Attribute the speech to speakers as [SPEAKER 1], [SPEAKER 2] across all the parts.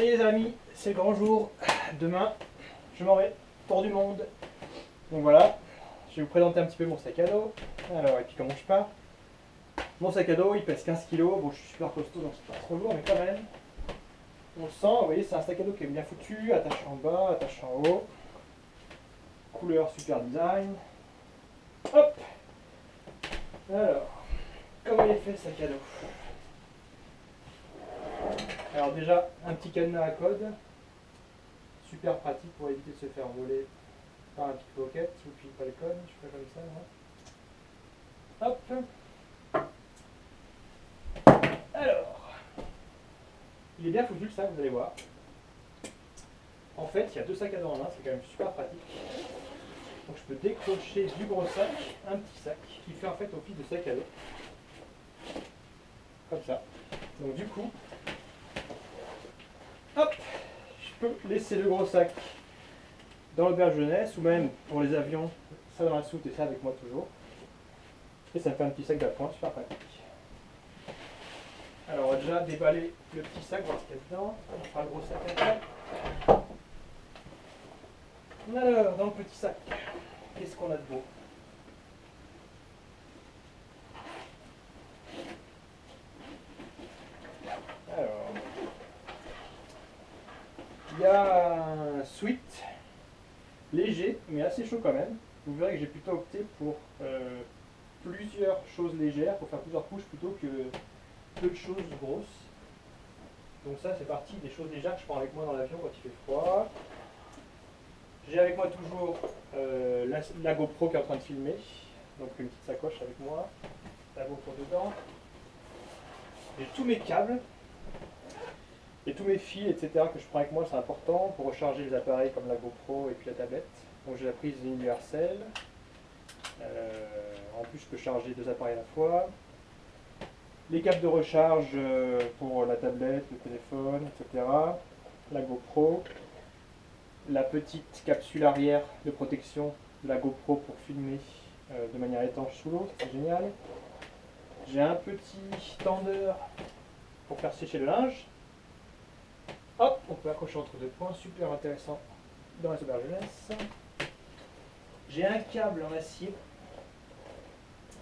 [SPEAKER 1] Ça y est les amis, c'est le grand jour. Demain, je m'en vais, tour du monde. Donc voilà, je vais vous présenter un petit peu mon sac à dos. Alors, et puis comment je pars. Mon sac à dos, il pèse 15 kg. Bon, je suis super costaud, donc c'est pas trop lourd, mais quand même. On le sent, vous voyez, c'est un sac à dos qui est bien foutu, attaché en bas, attaché en haut. Couleur super design. Hop. Alors, comment il est fait le sac à dos? Alors déjà, un petit cadenas à code, super pratique pour éviter de se faire voler par un pickpocket, si vous ne piquez pas le code, je fais comme ça. Hop. Alors, il est bien foutu le sac, vous allez voir. En fait, il y a deux sacs à dos en un, c'est quand même super pratique. Donc je peux décrocher du gros sac, un petit sac, qui fait en fait office de sac à dos. Comme ça. Donc du coup, hop, je peux laisser le gros sac dans l'auberge jeunesse ou même pour les avions, ça dans la soute et ça avec moi toujours. Et ça me fait un petit sac d'appoint super pratique. Alors on va déjà déballer le petit sac, voir ce qu'il y a dedans. On fera le gros sac après. Alors, dans le petit sac, qu'est-ce qu'on a de beau? Alors, il y a un sweat léger, mais assez chaud quand même. Vous verrez que j'ai plutôt opté pour plusieurs choses légères, pour faire plusieurs couches plutôt que peu de choses grosses. Donc ça, c'est parti des choses légères que je prends avec moi dans l'avion quand il fait froid. J'ai avec moi toujours la GoPro qui est en train de filmer, donc une petite sacoche avec moi, la GoPro dedans. J'ai tous mes câbles et tous mes fils, etc. que je prends avec moi, c'est important pour recharger les appareils comme la GoPro et puis la tablette. Donc j'ai la prise universelle. En plus, je peux charger deux appareils à la fois. Les câbles de recharge pour la tablette, le téléphone, etc. La GoPro. La petite capsule arrière de protection de la GoPro pour filmer de manière étanche sous l'eau, c'est génial. J'ai un petit tendeur pour faire sécher le linge. Hop, on peut accrocher entre deux points, super intéressant dans les auberges jeunesse. J'ai un câble en acier.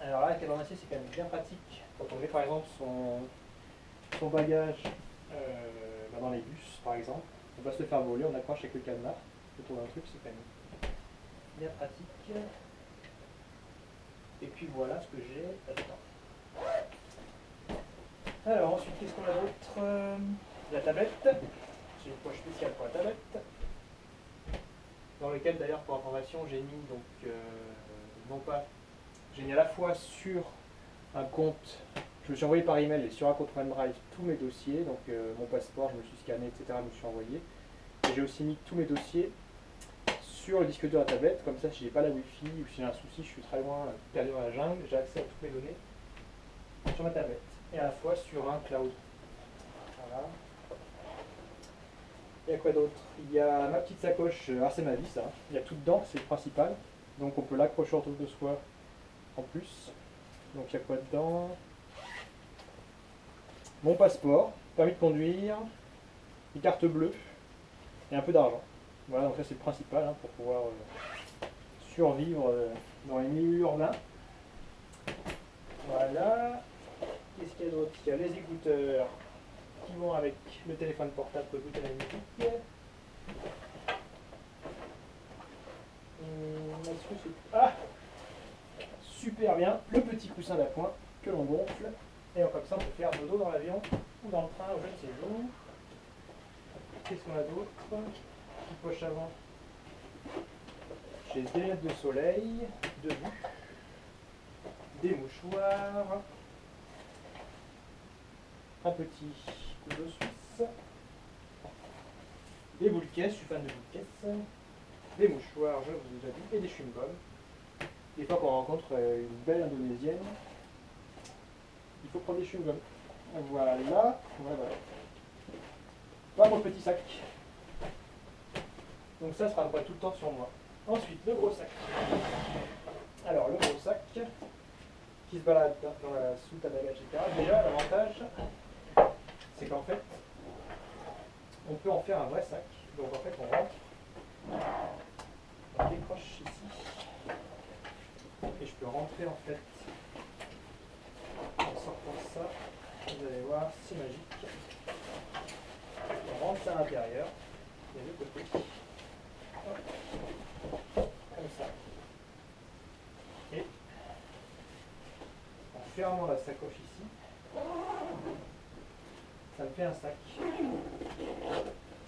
[SPEAKER 1] Alors là, le câble en acier, c'est quand même bien pratique quand on met par exemple son bagage dans les bus, par exemple. On va se le faire voler, on accroche avec le cadenas autour d'un truc, c'est quand même bien pratique. Et puis voilà ce que j'ai là-dedans. Alors ensuite, qu'est-ce qu'on a d'autre? La tablette. J'ai une poche spéciale pour la tablette. Dans lequel d'ailleurs, pour information, j'ai mis donc j'ai mis à la fois sur un compte, je me suis envoyé par email et sur un compte OneDrive tous mes dossiers, donc mon passeport, je me suis scanné, etc. Je me suis envoyé. Et j'ai aussi mis tous mes dossiers sur le disque dur de la tablette, comme ça si j'ai pas la wifi ou si j'ai un souci, je suis très loin, perdu dans la jungle, j'ai accès à toutes mes données sur ma tablette. Et à la fois sur un cloud. Voilà. Il y a quoi d'autre? Il y a ma petite sacoche, alors c'est ma vie ça, il y a tout dedans, c'est le principal. Donc on peut l'accrocher autour de soi en plus. Donc il y a quoi dedans? Mon passeport, permis de conduire, une carte bleue et un peu d'argent. Voilà, donc ça c'est le principal hein, pour pouvoir survivre dans les milieux urbains. Voilà. Qu'est-ce qu'il y a d'autre? Il y a les écouteurs qui vont avec le téléphone portable pour écouter la musique. Ah, super bien, le petit coussin d'appoint que l'on gonfle. Et comme ça on peut faire dodo dans l'avion ou dans le train ou je ne sais où. Qu'est-ce qu'on a d'autre? Petite poche avant. J'ai des lunettes de soleil, de vue, des mouchoirs, un petit couteau suisse, des boules caisses, je suis fan de boules caisses, des mouchoirs, je vous ai déjà dit, et des chewing-gums. Des fois qu'on rencontre une belle indonésienne, il faut prendre des chewing-gums. Voilà, voilà. Voilà mon petit sac. Donc ça sera pas tout le temps sur moi. Ensuite, le gros sac. Alors, le gros sac qui se balade dans la soute à bagages, etc. Déjà, l'avantage, c'est qu'en fait, on peut en faire un vrai sac. Donc en fait on rentre, on décroche ici, et je peux rentrer en fait en sortant ça. Vous allez voir, c'est magique. On rentre ça à l'intérieur, et de côté, hop, comme ça. Et en fermant la sacoche ici, ça me fait un sac.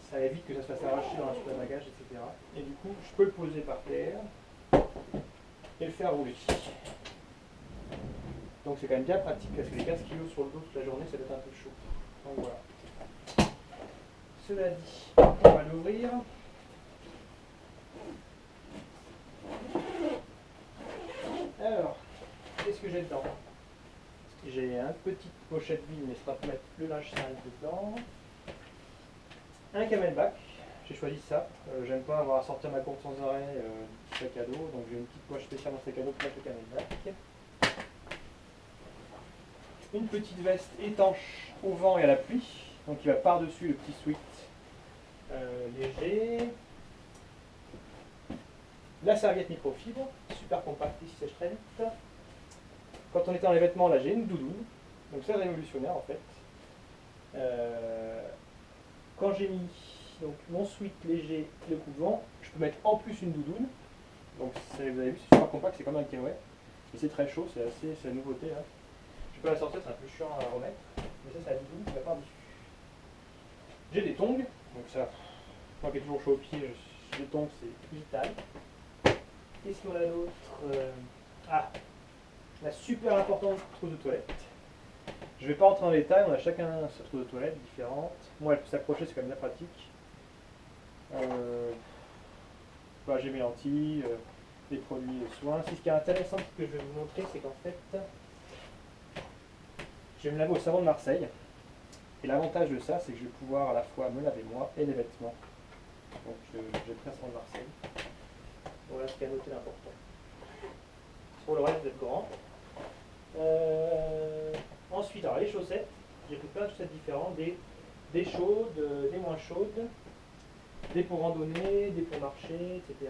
[SPEAKER 1] Ça évite que ça se fasse arracher dans la suite à bagages, etc. Et du coup, je peux le poser par terre et le faire rouler. Donc c'est quand même bien pratique parce que les 15 kg sur le dos toute la journée, ça va être un peu chaud. Donc voilà. Cela dit, on va l'ouvrir. Alors, qu'est-ce que j'ai dedans? J'ai une petite pochette vide, mais ça va mettre le linge sale dedans. Un camelback, j'ai choisi ça. J'aime pas avoir à sortir ma courbe sans arrêt du sac à dos, donc j'ai une petite poche spéciale dans sac à dos pour mettre le camelback. Une petite veste étanche au vent et à la pluie, donc il va par-dessus le petit sweat léger. La serviette microfibre, super compacte, ici sèche très vite. Quand on est dans les vêtements, là j'ai une doudoune, donc c'est révolutionnaire en fait. Quand j'ai mis donc, mon sweat léger, le coupe-vent, je peux mettre en plus une doudoune. Donc vous avez vu, c'est super compact, c'est comme un kilowatt. Et c'est très chaud, c'est la nouveauté. Hein. Je peux la sortir, c'est un peu chiant à remettre. Mais ça, c'est la doudoune qui va par-dessus. J'ai des tongs, donc ça, moi qui est toujours chaud au pied, les tongs c'est vital. Qu'est-ce qu'on a d'autre? La super importante trousse de toilette. Je ne vais pas rentrer dans les détails, on a chacun sa trousse de toilette différente. Moi, elle peut s'accrocher, c'est quand même bien pratique. J'ai mes lentilles, des produits de soins. Ce qui est intéressant que je vais vous montrer, c'est qu'en fait, je vais me laver au savon de Marseille. Et l'avantage de ça, c'est que je vais pouvoir à la fois me laver moi et les vêtements. Donc j'ai pris un savon de Marseille. Voilà ce qui est à noter d'important. Pour le reste, d'être grand. Ensuite, alors les chaussettes, j'ai pris plein de chaussettes différentes, des chaudes, des moins chaudes, des pour randonnée, des pour marcher, etc.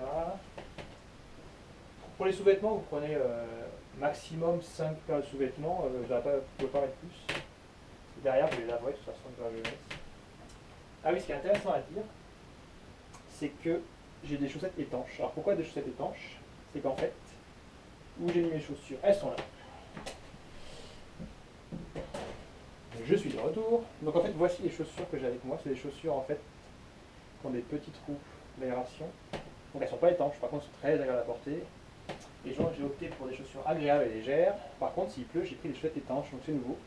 [SPEAKER 1] Pour les sous-vêtements, vous prenez maximum 5 paires de sous-vêtements, vous ne pouvez pas mettre plus. Et derrière, vous les laverez de toute façon de la jeunesse. Ah oui, ce qui est intéressant à dire, c'est que j'ai des chaussettes étanches. Alors pourquoi des chaussettes étanches? C'est qu'en fait, où j'ai mis mes chaussures, elles sont là. Je suis de retour. Donc en fait, voici les chaussures que j'ai avec moi. C'est des chaussures en fait qui ont des petits trous d'aération. Donc elles ne sont pas étanches, par contre elles sont très agréables à porter. Et genre j'ai opté pour des chaussures agréables et légères. Par contre s'il pleut, j'ai pris des chaussettes étanches, donc c'est nouveau.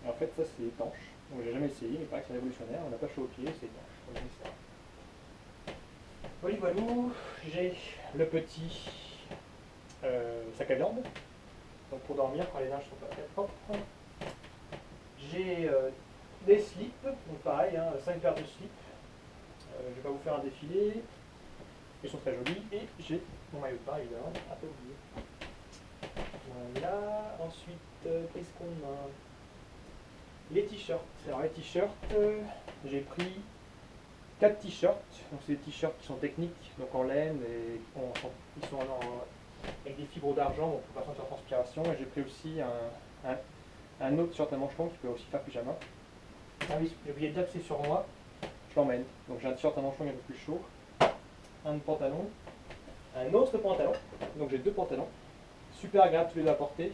[SPEAKER 1] Et en fait ça c'est étanche. Donc j'ai jamais essayé, mais il paraît que c'est révolutionnaire. On n'a pas chaud aux pieds, c'est étanche. Voilà, voilà. J'ai le petit sac à viande. Donc pour dormir quand les linges sont pas très propres. J'ai des slips, donc pareil, 5 paires de slips. Je vais pas vous faire un défilé. Ils sont très jolis. Et j'ai mon maillot de bain, évidemment, un peu oublié. Voilà. Ensuite, qu'est-ce qu'on a? Les t-shirts. Alors les t-shirts, j'ai pris 4 t-shirts. Donc c'est des t-shirts qui sont techniques, donc en laine, et ils sont avec des fibres d'argent, donc pour pas sentir transpiration. Et j'ai pris aussi un autre t-shirt à manches longues qui peut aussi faire pyjama. Ah oui, j'ai oublié de dire que c'est sur moi. Je l'emmène. Donc j'ai un t-shirt à manches longues un peu plus chaud, un pantalon, un autre pantalon. Donc j'ai 2 pantalons. Super agréable tous les deux à porter.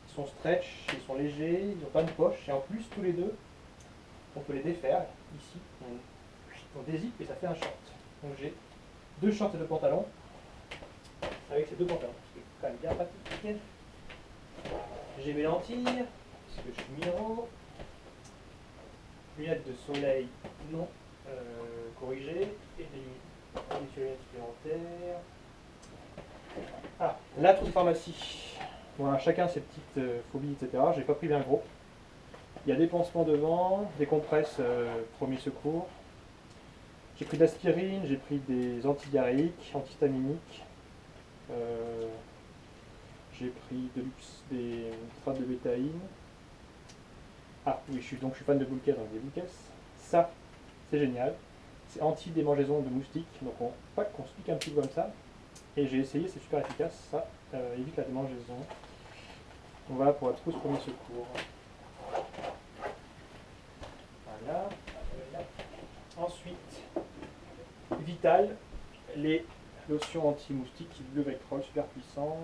[SPEAKER 1] Ils sont stretch, ils sont légers, ils n'ont pas de poche. Et en plus, tous les deux, on peut les défaire. Ici, on dézippe et ça fait un short. Donc j'ai 2 shorts et 2 pantalons avec ces 2 pantalons. C'est quand même bien pratique. J'ai mes lentilles, parce que je suis miro. Lunettes de soleil non corrigées et des lunettes supplémentaires. Ah, la trousse de pharmacie. Voilà, chacun ses petites phobies, etc. J'ai pas pris bien gros. Il y a des pansements devant, des compresses premier secours. J'ai pris de l'aspirine, j'ai pris des antidiarrhéiques, antihistaminiques. J'ai pris des strates de bétaïne. Ah oui, je suis fan de Bulkes, donc des Bulkes. Ça, c'est génial. C'est anti-démangeaison de moustiques, donc on se pique un petit peu comme ça. Et j'ai essayé, c'est super efficace, ça évite la démangeaison. Donc voilà pour la trousse premier secours. Voilà. Ensuite, Vital, les lotions anti-moustiques Bleu Vectrol, super puissant.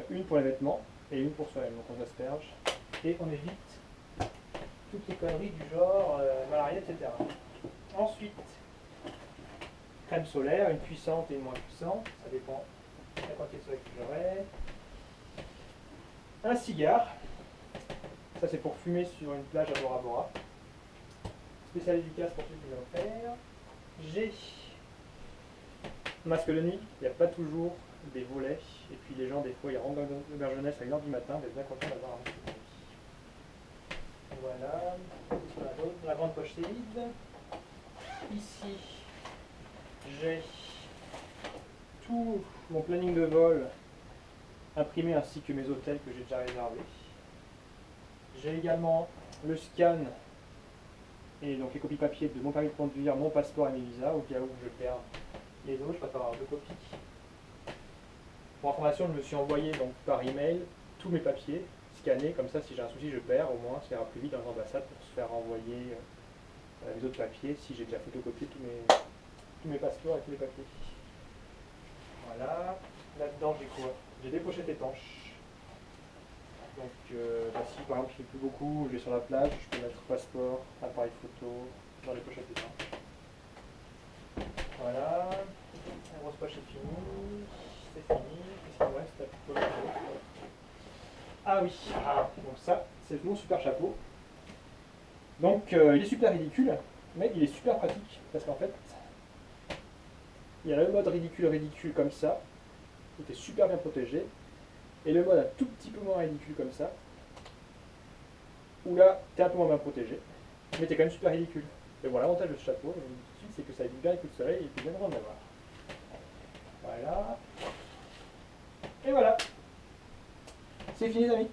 [SPEAKER 1] Une pour les vêtements et une pour soi-même, donc on s'asperge. Et on évite toutes les conneries du genre malaria, etc. Ensuite, crème solaire, une puissante et une moins puissante, ça dépend de la quantité de soleil que j'aurai. Un cigare, ça c'est pour fumer sur une plage à Bora Bora. Spécial efficace pour ceux qui veulent faire. J'ai masque de nuit, il n'y a pas toujours des volets, et puis les gens des fois ils rentrent dans l'auberge jeunesse à 1h du matin, vous êtes bien content d'avoir un masque de nuit. Voilà, la grande poche c'est vide. Ici, j'ai tout mon planning de vol imprimé ainsi que mes hôtels que j'ai déjà réservés. J'ai également le scan et donc les copies papier de mon permis de conduire, mon passeport et mes visas au cas où je perds les autres, je préfère avoir 2 copies. Pour information, je me suis envoyé donc par email tous mes papiers scannés, comme ça si j'ai un souci je perds, au moins ça ira plus vite dans les ambassades pour se faire renvoyer les autres papiers si j'ai déjà photocopié tous mes passeports et tous les papiers. Voilà, là-dedans j'ai quoi? J'ai des pochettes étanches. Donc si par exemple il ne fait plus beaucoup, je vais sur la plage, je peux mettre passeport, appareil photo dans les pochettes étanches. Voilà, la grosse poche est finie, c'est fini, qu'est-ce qu'il me reste? Ah oui, donc ça c'est mon super chapeau. Donc il est super ridicule, mais il est super pratique, parce qu'en fait, il y a le mode ridicule comme ça, qui était super bien protégé, et le mode un tout petit peu moins ridicule comme ça, où là, t'es un peu moins bien protégé, mais t'es quand même super ridicule. Et voilà, l'avantage de ce chapeau, je vous le dis tout de suite, c'est que ça évite bien les coups de soleil et puis bien grand de l'avoir. Voilà. Et voilà. C'est fini les amis.